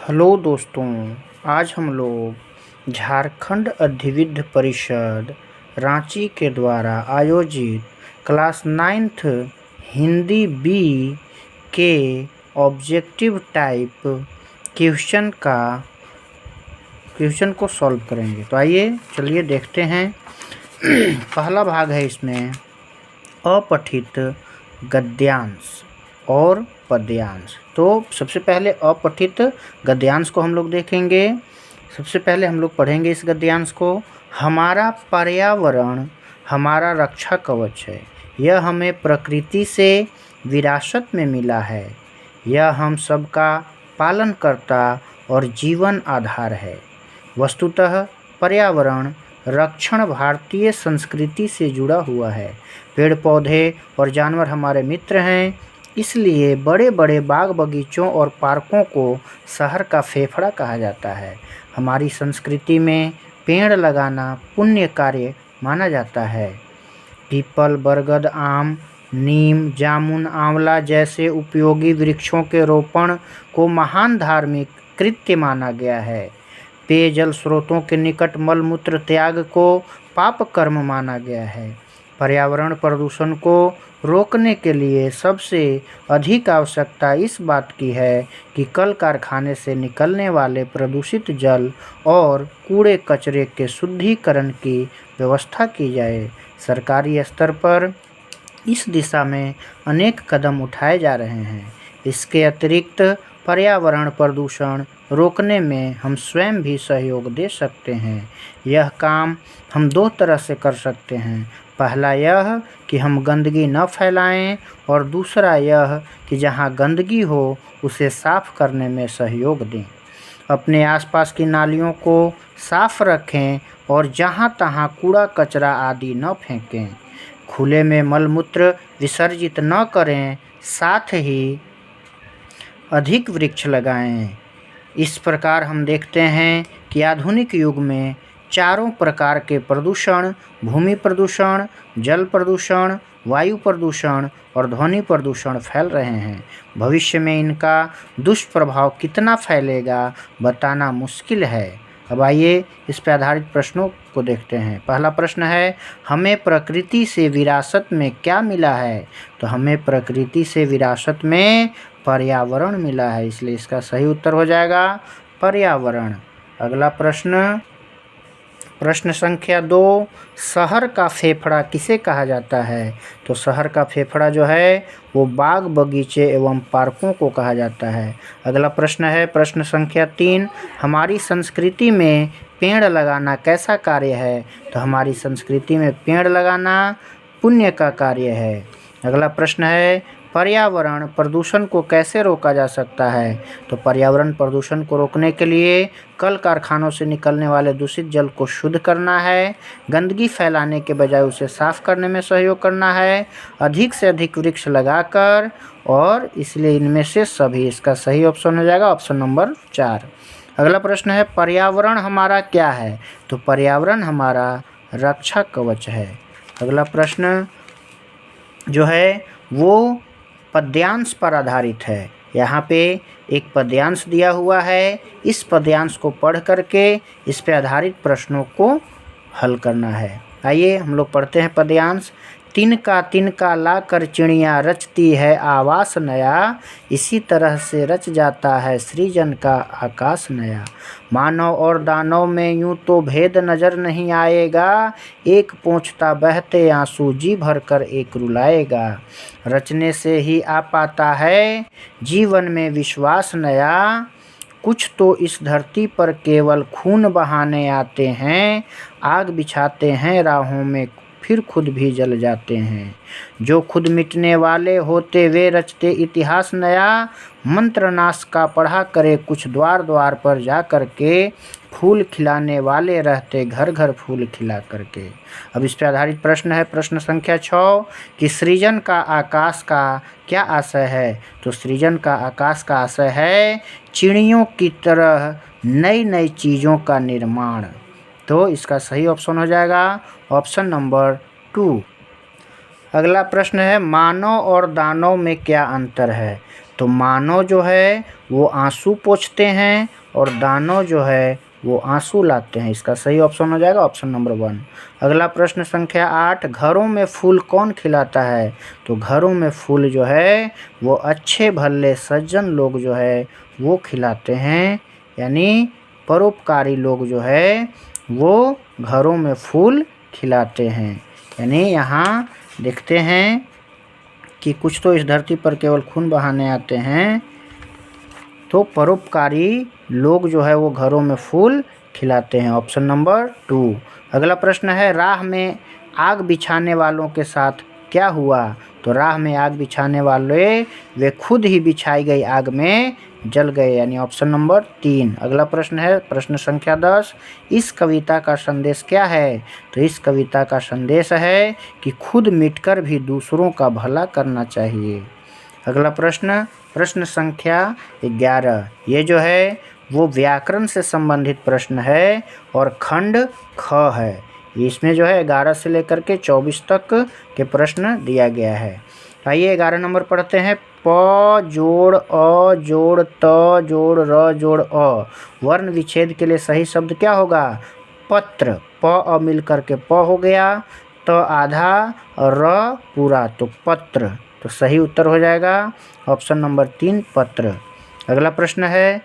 Hello दोस्तों, आज हम लोग झारखंड अधिविद्य परिषद रांची के द्वारा आयोजित क्लास 9th हिंदी बी के ऑब्जेक्टिव टाइप क्वेश्चन को सॉल्व करेंगे। तो आइए चलिए देखते हैं। पहला भाग है इसमें अपठित गद्यांश और पद्यांश। तो सबसे पहले अपठित गद्यांश को हम लोग देखेंगे। सबसे पहले हम लोग पढ़ेंगे इस गद्यांश को। हमारा पर्यावरण हमारा रक्षा कवच है, यह हमें प्रकृति से विरासत में मिला है, यह हम सबका पालनकर्ता और जीवन आधार है। वस्तुतः पर्यावरण रक्षण भारतीय संस्कृति से जुड़ा हुआ है। पेड़ पौधे और जानवर हमारे मित्र हैं, इसलिए बड़े बड़े बाग बगीचों और पार्कों को शहर का फेफड़ा कहा जाता है। हमारी संस्कृति में पेड़ लगाना पुण्य कार्य माना जाता है। पीपल, बरगद, आम, नीम, जामुन, आंवला जैसे उपयोगी वृक्षों के रोपण को महान धार्मिक कृत्य माना गया है। पेयजल स्रोतों के निकट मलमूत्र त्याग को पाप कर्म माना गया है। पर्यावरण प्रदूषण को रोकने के लिए सबसे अधिक आवश्यकता इस बात की है कि कल कारखाने से निकलने वाले प्रदूषित जल और कूड़े कचरे के शुद्धिकरण की व्यवस्था की जाए। सरकारी स्तर पर इस दिशा में अनेक कदम उठाए जा रहे हैं। इसके अतिरिक्त पर्यावरण प्रदूषण रोकने में हम स्वयं भी सहयोग दे सकते हैं। यह काम हम दो तरह से कर सकते हैं। पहला यह कि हम गंदगी न फैलाएं और दूसरा यह कि जहां गंदगी हो उसे साफ करने में सहयोग दें। अपने आसपास की नालियों को साफ रखें और जहां तहां कूड़ा कचरा आदि न फेंकें। खुले में मलमूत्र विसर्जित न करें, साथ ही अधिक वृक्ष लगाएं। इस प्रकार हम देखते हैं कि आधुनिक युग में चारों प्रकार के प्रदूषण, भूमि प्रदूषण, जल प्रदूषण, वायु प्रदूषण और ध्वनि प्रदूषण फैल रहे हैं। भविष्य में इनका दुष्प्रभाव कितना फैलेगा बताना मुश्किल है। अब आइए इस पर आधारित प्रश्नों को देखते हैं। पहला प्रश्न है, हमें प्रकृति से विरासत में क्या मिला है? तो हमें प्रकृति से विरासत में पर्यावरण मिला है, इसलिए इसका सही उत्तर हो जाएगा पर्यावरण। अगला प्रश्न संख्या 2, शहर का फेफड़ा किसे कहा जाता है? तो शहर का फेफड़ा जो है वो बाग बगीचे एवं पार्कों को कहा जाता है। अगला प्रश्न है प्रश्न संख्या 3, हमारी संस्कृति में पेड़ लगाना कैसा कार्य है? तो हमारी संस्कृति में पेड़ लगाना पुण्य का कार्य है। अगला प्रश्न है, पर्यावरण प्रदूषण को कैसे रोका जा सकता है? तो पर्यावरण प्रदूषण को रोकने के लिए कल कारखानों से निकलने वाले दूषित जल को शुद्ध करना है, गंदगी फैलाने के बजाय उसे साफ करने में सहयोग करना है, अधिक से अधिक वृक्ष लगाकर, और इसलिए इनमें से सभी। इसका सही ऑप्शन हो जाएगा ऑप्शन नंबर 4। अगला प्रश्न है, पर्यावरण हमारा क्या है? तो पर्यावरण हमारा रक्षा कवच है। अगला प्रश्न जो है वो पद्यांश पर आधारित है। यहाँ पे एक पद्यांश दिया हुआ है, इस पद्यांश को पढ़ करके इस पे आधारित प्रश्नों को हल करना है। आइए हम लोग पढ़ते हैं पद्यांश। तिनका लाकर चिड़िया रचती है आवास नया, इसी तरह से रच जाता है सृजन का आकाश नया। मानव और दानव में यूं तो भेद नजर नहीं आएगा, एक पोंछता बहते आंसू जी भर कर एक रुलाएगा। रचने से ही आ पाता है जीवन में विश्वास नया, कुछ तो इस धरती पर केवल खून बहाने आते हैं, आग बिछाते हैं राहों में फिर खुद भी जल जाते हैं। जो खुद मिटने वाले होते वे रचते इतिहास नया, मंत्र नाश का पढ़ा करे कुछ द्वार द्वार पर जा कर के, फूल खिलाने वाले रहते घर घर फूल खिला करके। अब इस पर आधारित प्रश्न है प्रश्न संख्या 6, कि सृजन का आकाश का क्या आशय है? तो सृजन का आकाश का आशय है चिड़ियों की तरह नई नई चीज़ों का निर्माण। तो इसका सही ऑप्शन हो जाएगा ऑप्शन नंबर 2। अगला प्रश्न है, मानव और दानव में क्या अंतर है? तो मानव जो है वो आंसू पोंछते हैं और दानव जो है वो आंसू लाते हैं। इसका सही ऑप्शन हो जाएगा ऑप्शन नंबर 1। अगला प्रश्न संख्या 8, घरों में फूल कौन खिलाता है? तो घरों में फूल जो है वो अच्छे भले सज्जन लोग जो है वो खिलाते हैं, यानी परोपकारी लोग जो है वो घरों में फूल खिलाते हैं। यानी यहाँ देखते हैं कि कुछ तो इस धरती पर केवल खून बहाने आते हैं, तो परोपकारी लोग जो है वो घरों में फूल खिलाते हैं, ऑप्शन नंबर 2। अगला प्रश्न है, राह में आग बिछाने वालों के साथ क्या हुआ? तो राह में आग बिछाने वाले वे खुद ही बिछाई गई आग में जल गए, यानी ऑप्शन नंबर 3। अगला प्रश्न है प्रश्न संख्या 10, इस कविता का संदेश क्या है? तो इस कविता का संदेश है कि खुद मिटकर भी दूसरों का भला करना चाहिए। अगला प्रश्न संख्या 11, ये जो है वो व्याकरण से संबंधित प्रश्न है और खंड ख है। इसमें जो है 11 से लेकर के 24 तक के प्रश्न दिया गया है। आइए 11 नंबर पढ़ते हैं। प जोड़ अ जोड़ त जोड़ र जोड़ अ, वर्ण विच्छेद के लिए सही शब्द क्या होगा? पत्र। प अ मिल करके प हो गया, त आधा और र पूरा, तो पत्र। तो सही उत्तर हो जाएगा ऑप्शन नंबर 3 पत्र। अगला प्रश्न है,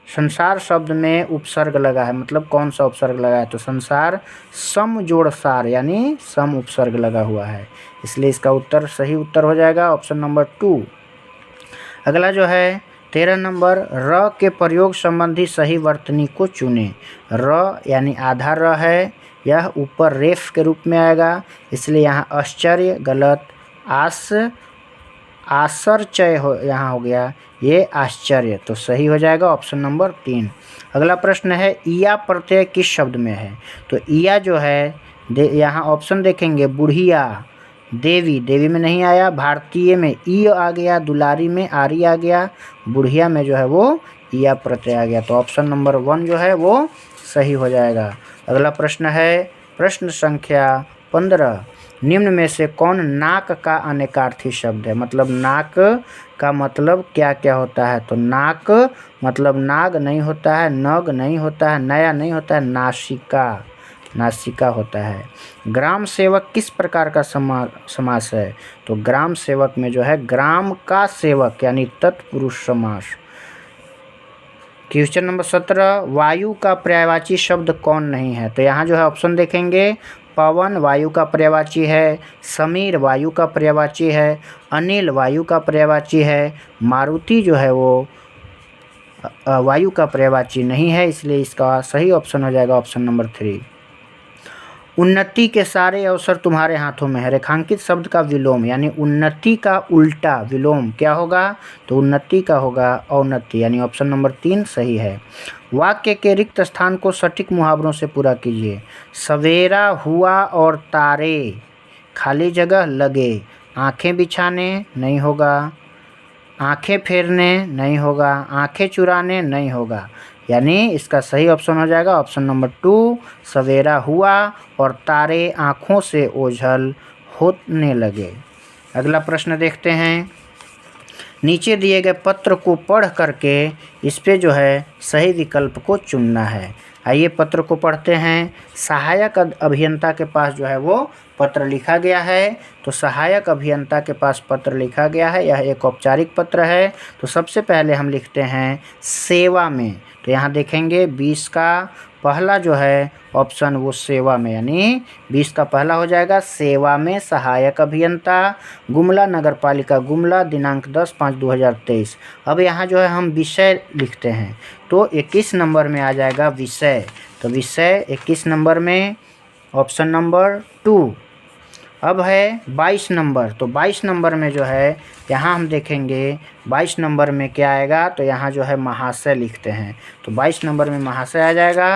संसार शब्द में उपसर्ग लगा है, मतलब कौन सा उपसर्ग लगा है? तो संसार सम जोड़ सार, यानी सम उपसर्ग लगा हुआ है, इसलिए इसका उत्तर सही उत्तर हो जाएगा ऑप्शन नंबर 2। अगला जो है 13 नंबर, र के प्रयोग संबंधी सही वर्तनी को चुने। र यानी आधा र है, यह ऊपर रेफ के रूप में आएगा, इसलिए यहाँ आश्चर्य गलत, आश्चर्य हो यहाँ हो गया, ये आश्चर्य, तो सही हो जाएगा ऑप्शन नंबर 3। अगला प्रश्न है, ईया प्रत्यय किस शब्द में है? तो ईया जो है यहाँ ऑप्शन देखेंगे, बुढ़िया, देवी, देवी में नहीं आया, भारतीय में ई आ गया, दुलारी में आरी आ गया, बुढ़िया में जो है वो ईया प्रत्यय आ गया, तो ऑप्शन नंबर 1 जो है वो सही हो जाएगा। अगला प्रश्न है प्रश्न संख्या 15, निम्न में से कौन नाक का अनेकार्थी शब्द है? मतलब नाक का मतलब क्या क्या होता है? तो नाक मतलब नाग नहीं होता है, नग नहीं होता है, नया नहीं होता है, नासिका होता है। ग्राम सेवक किस प्रकार का समास है? तो ग्राम सेवक में जो है ग्राम का सेवक यानी तत्पुरुष समास। क्वेश्चन नंबर 17, वायु का पर्यायवाची शब्द कौन नहीं है? तो यहाँ जो है ऑप्शन देखेंगे, पवन वायु का पर्यायवाची है, समीर वायु का पर्यायवाची है, अनिल वायु का पर्यायवाची है, मारुति जो है वो वायु का पर्यायवाची नहीं है, इसलिए इसका सही ऑप्शन हो जाएगा ऑप्शन नंबर 3। उन्नति के सारे अवसर तुम्हारे हाथों में है, रेखांकित शब्द का विलोम, यानी उन्नति का उल्टा विलोम क्या होगा? तो उन्नति का होगा अवनति, यानी ऑप्शन नंबर 3 सही है। वाक्य के रिक्त स्थान को सटीक मुहावरों से पूरा कीजिए। सवेरा हुआ और तारे, खाली जगह लगे, आंखें बिछाने नहीं होगा, आंखें फेरने नहीं होगा, आंखें चुराने नहीं होगा, यानी इसका सही ऑप्शन हो जाएगा ऑप्शन नंबर 2, सवेरा हुआ और तारे आँखों से ओझल होने लगे। अगला प्रश्न देखते हैं, नीचे दिए गए पत्र को पढ़ करके इस पे जो है सही विकल्प को चुनना है। आइए पत्र को पढ़ते हैं। सहायक अभियंता के पास जो है वो पत्र लिखा गया है, तो सहायक अभियंता के पास पत्र लिखा गया है, यह एक औपचारिक पत्र है। तो सबसे पहले हम लिखते हैं सेवा में, तो यहाँ देखेंगे 20 का पहला जो है ऑप्शन वो सेवा में, यानी 20 का पहला हो जाएगा सेवा में सहायक अभियंता, गुमला नगर पालिका गुमला, दिनांक 10/5/2023। अब यहाँ जो है हम विषय लिखते हैं, तो 21 नंबर में आ जाएगा विषय, तो विषय 21 नंबर में ऑप्शन नंबर 2। अब है 22 नंबर, तो 22 नंबर में जो है यहाँ हम देखेंगे 22 नंबर में क्या आएगा, तो यहाँ जो है महाशय लिखते हैं, तो 22 नंबर में महाशय आ जाएगा,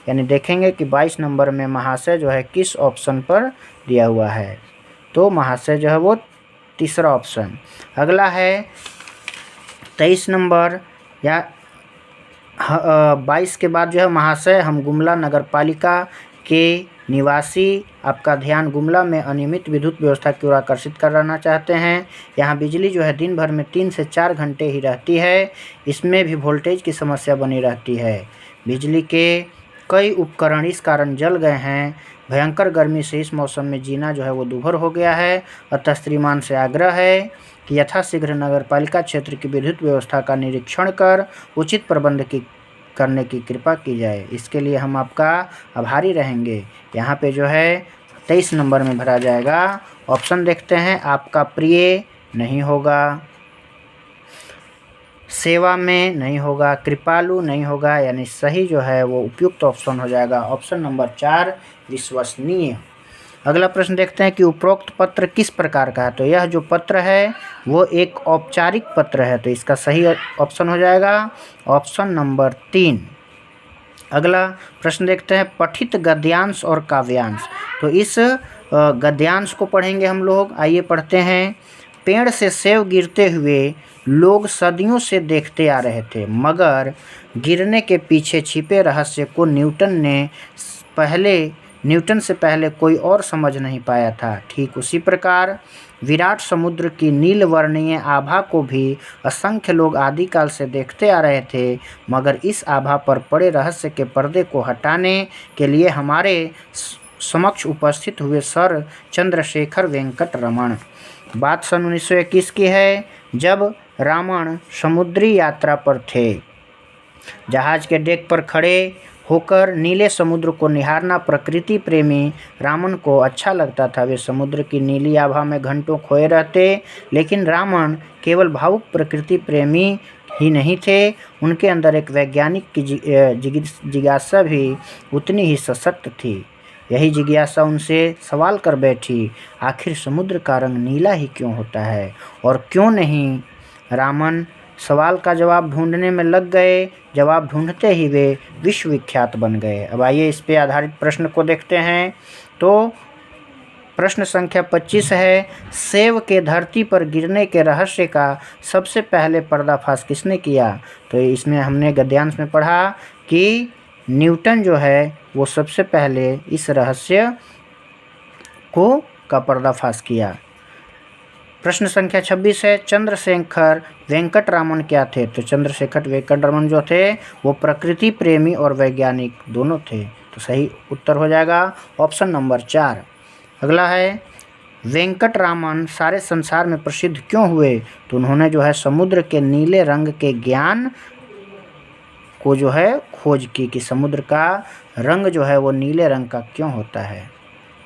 यानी देखेंगे कि 22 नंबर में महाशय जो है किस ऑप्शन पर दिया हुआ है, तो महाशय जो है वो तीसरा ऑप्शन। अगला है 23 नंबर, या 22 के बाद जो है महाशय हम गुमला नगर पालिका के निवासी आपका ध्यान गुमला में अनियमित विद्युत व्यवस्था की ओर आकर्षित कराना चाहते हैं। यहाँ बिजली जो है दिन भर में 3 से 4 घंटे ही रहती है। इसमें भी वोल्टेज की समस्या बनी रहती है। बिजली के कई उपकरण इस कारण जल गए हैं। भयंकर गर्मी से इस मौसम में जीना जो है वो दूभर हो गया है। अतः श्रीमान से आग्रह है कि यथाशीघ्र नगर पालिका क्षेत्र की विद्युत व्यवस्था का निरीक्षण कर उचित प्रबंध करने की कृपा की जाए। इसके लिए हम आपका आभारी रहेंगे। यहाँ पे जो है 23 नंबर में भरा जाएगा। ऑप्शन देखते हैं। आपका प्रिय नहीं होगा, सेवा में नहीं होगा, कृपालु नहीं होगा, यानी सही जो है वो उपयुक्त ऑप्शन हो जाएगा ऑप्शन नंबर 4 विश्वसनीय। अगला प्रश्न देखते हैं कि उपरोक्त पत्र किस प्रकार का है। तो यह जो पत्र है वो एक औपचारिक पत्र है, तो इसका सही ऑप्शन हो जाएगा ऑप्शन नंबर 3। अगला प्रश्न देखते हैं पठित गद्यांश और काव्यांश। तो इस गद्यांश को पढ़ेंगे हम लोग। आइए पढ़ते हैं। पेड़ से सेब गिरते हुए लोग सदियों से देखते आ रहे थे, मगर गिरने के पीछे छिपे रहस्य को न्यूटन से पहले कोई और समझ नहीं पाया था। ठीक उसी प्रकार विराट समुद्र की नील वर्णीय आभा को भी असंख्य लोग आदिकाल से देखते आ रहे थे, मगर इस आभा पर पड़े रहस्य के पर्दे को हटाने के लिए हमारे समक्ष उपस्थित हुए सर चंद्रशेखर वेंकट रमण। बात सन 1921 की है, जब रामन समुद्री यात्रा पर थे। जहाज के डेक पर खड़े होकर नीले समुद्र को निहारना प्रकृति प्रेमी रामन को अच्छा लगता था। वे समुद्र की नीली आभा में घंटों खोए रहते, लेकिन रामन केवल भावुक प्रकृति प्रेमी ही नहीं थे, उनके अंदर एक वैज्ञानिक की जिज्ञासा भी उतनी ही सशक्त थी। यही जिज्ञासा उनसे सवाल कर बैठी, आखिर समुद्र का रंग नीला ही क्यों होता है और क्यों नहीं? रामन सवाल का जवाब ढूंढने में लग गए। जवाब ढूंढते ही वे विश्वविख्यात बन गए। अब आइए इस पे आधारित प्रश्न को देखते हैं। तो प्रश्न संख्या 25 है, सेब के धरती पर गिरने के रहस्य का सबसे पहले पर्दाफाश किसने किया? तो इसमें हमने गद्यांश में पढ़ा कि न्यूटन जो है वो सबसे पहले इस रहस्य का पर्दाफाश किया। प्रश्न संख्या 26 है, चंद्रशेखर वेंकटरामन क्या थे? तो चंद्रशेखर वेंकटरामन जो थे वो प्रकृति प्रेमी और वैज्ञानिक दोनों थे। तो सही उत्तर हो जाएगा ऑप्शन नंबर 4। अगला है, वेंकटरामन सारे संसार में प्रसिद्ध क्यों हुए? तो उन्होंने जो है समुद्र के नीले रंग के ज्ञान को जो है खोज की कि समुद्र का रंग जो है वो नीले रंग का क्यों होता है।